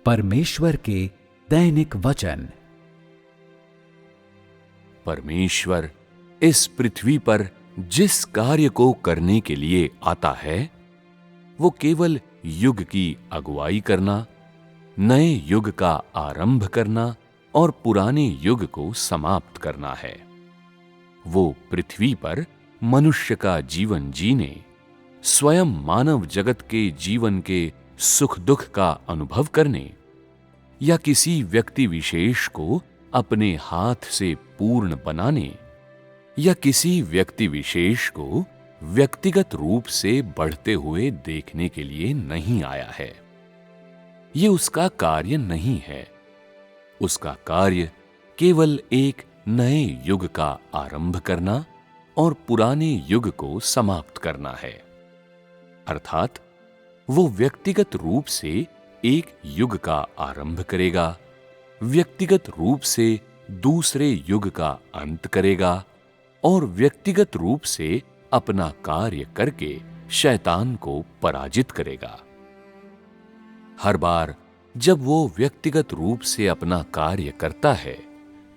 परमेश्वर के दैनिक वचन। परमेश्वर इस पृथ्वी पर जिस कार्य को करने के लिए आता है वो केवल युग की अगुवाई करना, नए युग का आरंभ करना और पुराने युग को समाप्त करना है। वो पृथ्वी पर मनुष्य का जीवन जीने, स्वयं मानव जगत के जीवन के सुख दुख का अनुभव करने या किसी व्यक्ति विशेष को अपने हाथ से पूर्ण बनाने या किसी व्यक्ति विशेष को व्यक्तिगत रूप से बढ़ते हुए देखने के लिए नहीं आया है। ये उसका कार्य नहीं है। उसका कार्य केवल एक नए युग का आरंभ करना और पुराने युग को समाप्त करना है। अर्थात वो व्यक्तिगत रूप से एक युग का आरंभ करेगा, व्यक्तिगत रूप से दूसरे युग का अंत करेगा और व्यक्तिगत रूप से अपना कार्य करके शैतान को पराजित करेगा। हर बार जब वो व्यक्तिगत रूप से अपना कार्य करता है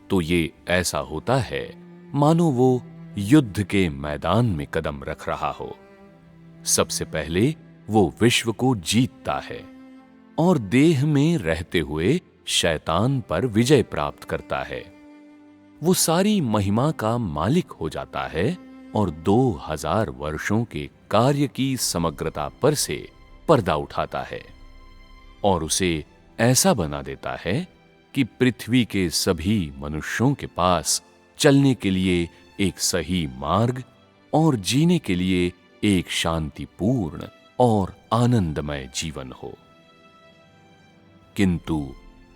तो ये ऐसा होता है मानो वो युद्ध के मैदान में कदम रख रहा हो। सबसे पहले वो विश्व को जीतता है और देह में रहते हुए शैतान पर विजय प्राप्त करता है। वो सारी महिमा का मालिक हो जाता है और 2000 वर्षों के कार्य की समग्रता पर से पर्दा उठाता है और उसे ऐसा बना देता है कि पृथ्वी के सभी मनुष्यों के पास चलने के लिए एक सही मार्ग और जीने के लिए एक शांतिपूर्ण और आनंदमय जीवन हो। किंतु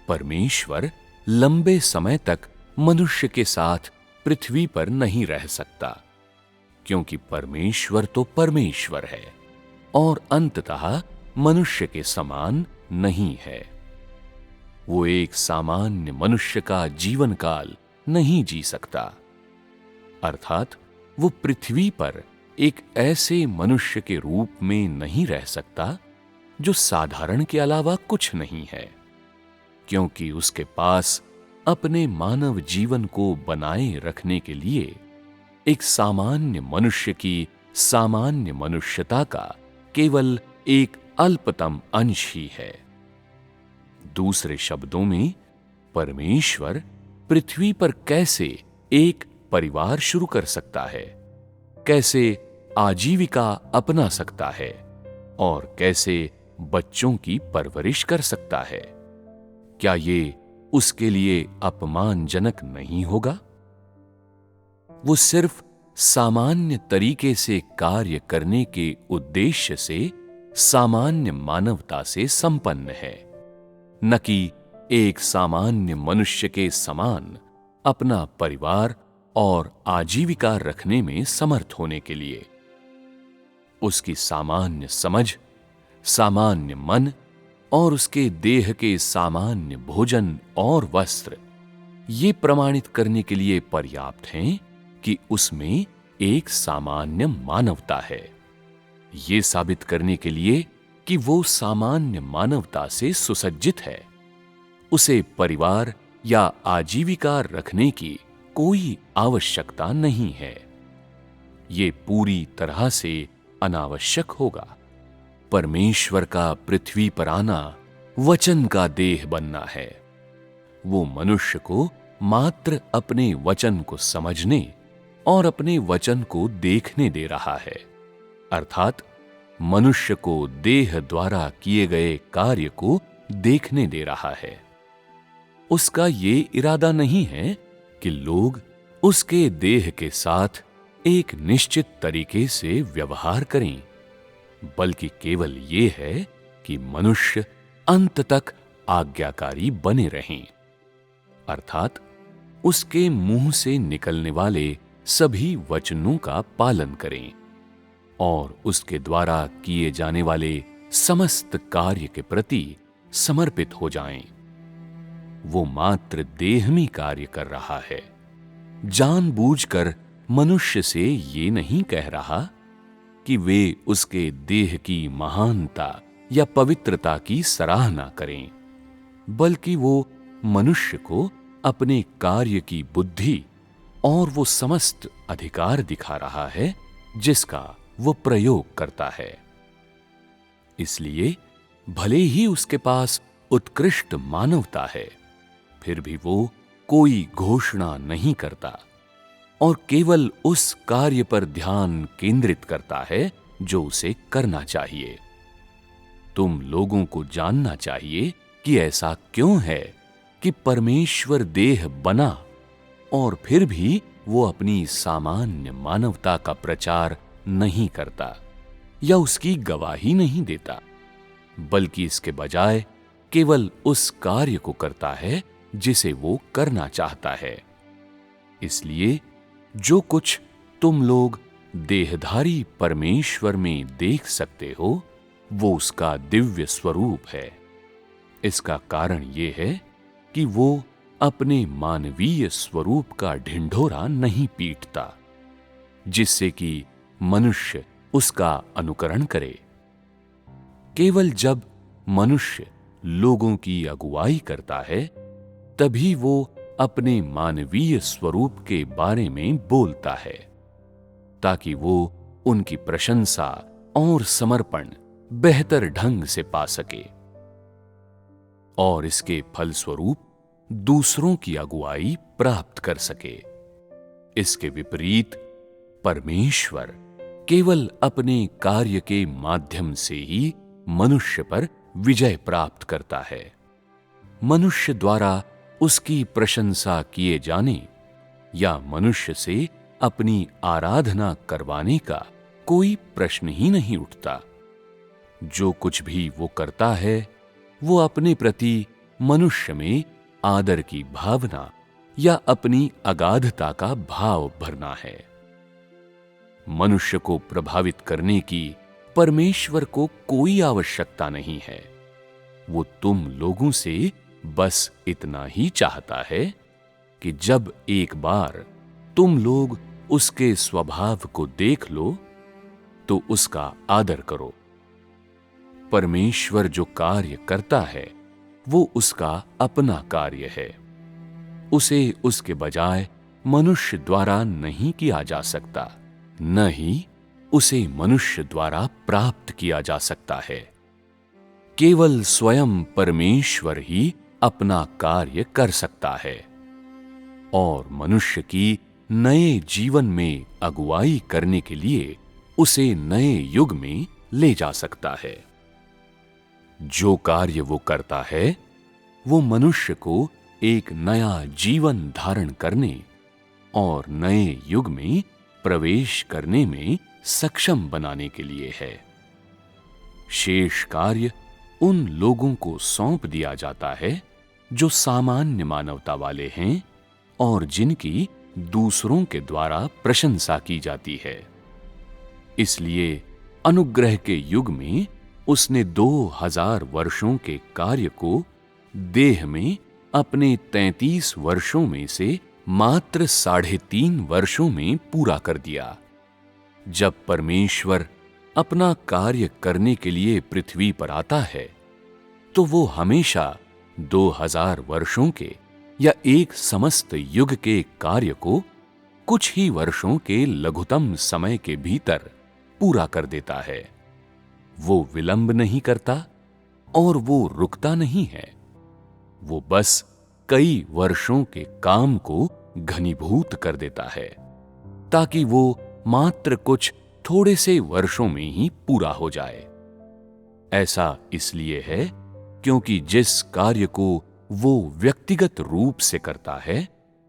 परमेश्वर लंबे समय तक मनुष्य के साथ पृथ्वी पर नहीं रह सकता, क्योंकि परमेश्वर तो परमेश्वर है और अंततः मनुष्य के समान नहीं है। वो एक सामान्य मनुष्य का जीवन काल नहीं जी सकता। अर्थात वो पृथ्वी पर एक ऐसे मनुष्य के रूप में नहीं रह सकता जो साधारण के अलावा कुछ नहीं है, क्योंकि उसके पास अपने मानव जीवन को बनाए रखने के लिए एक सामान्य मनुष्य की सामान्य मनुष्यता का केवल एक अल्पतम अंश ही है। दूसरे शब्दों में, परमेश्वर पृथ्वी पर कैसे एक परिवार शुरू कर सकता है, कैसे आजीविका अपना सकता है और कैसे बच्चों की परवरिश कर सकता है, क्या ये उसके लिए अपमानजनक नहीं होगा? वो सिर्फ सामान्य तरीके से कार्य करने के उद्देश्य से सामान्य मानवता से संपन्न है, न कि एक सामान्य मनुष्य के समान अपना परिवार और आजीविका रखने में समर्थ होने के लिए। उसकी सामान्य समझ, सामान्य मन और उसके देह के सामान्य भोजन और वस्त्र ये प्रमाणित करने के लिए पर्याप्त हैं कि उसमें एक सामान्य मानवता है। ये साबित करने के लिए कि वो सामान्य मानवता से सुसज्जित है, उसे परिवार या आजीविका रखने की कोई आवश्यकता नहीं है। ये पूरी तरह से अनावश्यक होगा। परमेश्वर का पृथ्वी पर आना वचन का देह बनना है। वो मनुष्य को मात्र अपने वचन को समझने और अपने वचन को देखने दे रहा है। अर्थात मनुष्य को देह द्वारा किए गए कार्य को देखने दे रहा है। उसका ये इरादा नहीं है कि लोग उसके देह के साथ एक निश्चित तरीके से व्यवहार करें, बल्कि केवल ये है कि मनुष्य अंत तक आज्ञाकारी बने रहें। अर्थात उसके मुंह से निकलने वाले सभी वचनों का पालन करें और उसके द्वारा किए जाने वाले समस्त कार्य के प्रति समर्पित हो जाएं। वो मात्र देहमी कार्य कर रहा है। जानबूझकर मनुष्य से ये नहीं कह रहा कि वे उसके देह की महानता या पवित्रता की सराहना करें, बल्कि वो मनुष्य को अपने कार्य की बुद्धि और वो समस्त अधिकार दिखा रहा है जिसका वो प्रयोग करता है। इसलिए भले ही उसके पास उत्कृष्ट मानवता है, फिर भी वो कोई घोषणा नहीं करता और केवल उस कार्य पर ध्यान केंद्रित करता है जो उसे करना चाहिए। तुम लोगों को जानना चाहिए कि ऐसा क्यों है कि परमेश्वर देह बना और फिर भी वो अपनी सामान्य मानवता का प्रचार नहीं करता या उसकी गवाही नहीं देता, बल्कि इसके बजाय केवल उस कार्य को करता है जिसे वो करना चाहता है। इसलिए जो कुछ तुम लोग देहधारी परमेश्वर में देख सकते हो वो उसका दिव्य स्वरूप है। इसका कारण ये है कि वो अपने मानवीय स्वरूप का ढिंढोरा नहीं पीटता, जिससे कि मनुष्य उसका अनुकरण करे। केवल जब मनुष्य लोगों की अगुवाई करता है, तभी वो अपने मानवीय स्वरूप के बारे में बोलता है, ताकि वो उनकी प्रशंसा और समर्पण बेहतर ढंग से पा सके और इसके फलस्वरूप दूसरों की अगुवाई प्राप्त कर सके। इसके विपरीत परमेश्वर केवल अपने कार्य के माध्यम से ही मनुष्य पर विजय प्राप्त करता है। मनुष्य द्वारा उसकी प्रशंसा किए जाने या मनुष्य से अपनी आराधना करवाने का कोई प्रश्न ही नहीं उठता। जो कुछ भी वो करता है वो अपने प्रति मनुष्य में आदर की भावना या अपनी अगाधता का भाव भरना है। मनुष्य को प्रभावित करने की परमेश्वर को कोई आवश्यकता नहीं है। वो तुम लोगों से बस इतना ही चाहता है कि जब एक बार तुम लोग उसके स्वभाव को देख लो तो उसका आदर करो। परमेश्वर जो कार्य करता है वो उसका अपना कार्य है। उसे उसके बजाय मनुष्य द्वारा नहीं किया जा सकता, न ही उसे मनुष्य द्वारा प्राप्त किया जा सकता है। केवल स्वयं परमेश्वर ही अपना कार्य कर सकता है और मनुष्य की नए जीवन में अगुवाई करने के लिए उसे नए युग में ले जा सकता है। जो कार्य वो करता है वो मनुष्य को एक नया जीवन धारण करने और नए युग में प्रवेश करने में सक्षम बनाने के लिए है। शेष कार्य उन लोगों को सौंप दिया जाता है जो सामान्य मानवता वाले हैं और जिनकी दूसरों के द्वारा प्रशंसा की जाती है। इसलिए अनुग्रह के युग में उसने 2000 वर्षों के कार्य को देह में अपने 33 वर्षों में से मात्र 3.5 वर्षों में पूरा कर दिया। जब परमेश्वर अपना कार्य करने के लिए पृथ्वी पर आता है तो वो हमेशा 2000 वर्षों के या एक समस्त युग के कार्य को कुछ ही वर्षों के लघुतम समय के भीतर पूरा कर देता है। वो विलंब नहीं करता और वो रुकता नहीं है। वो बस कई वर्षों के काम को घनीभूत कर देता है ताकि वो मात्र कुछ थोड़े से वर्षों में ही पूरा हो जाए। ऐसा इसलिए है क्योंकि जिस कार्य को वो व्यक्तिगत रूप से करता है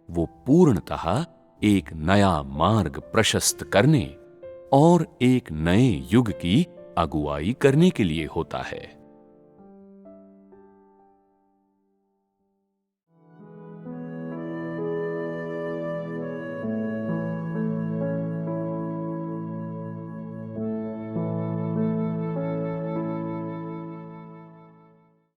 वो पूर्णतः एक नया मार्ग प्रशस्त करने और एक नए युग की अगुवाई करने के लिए होता है।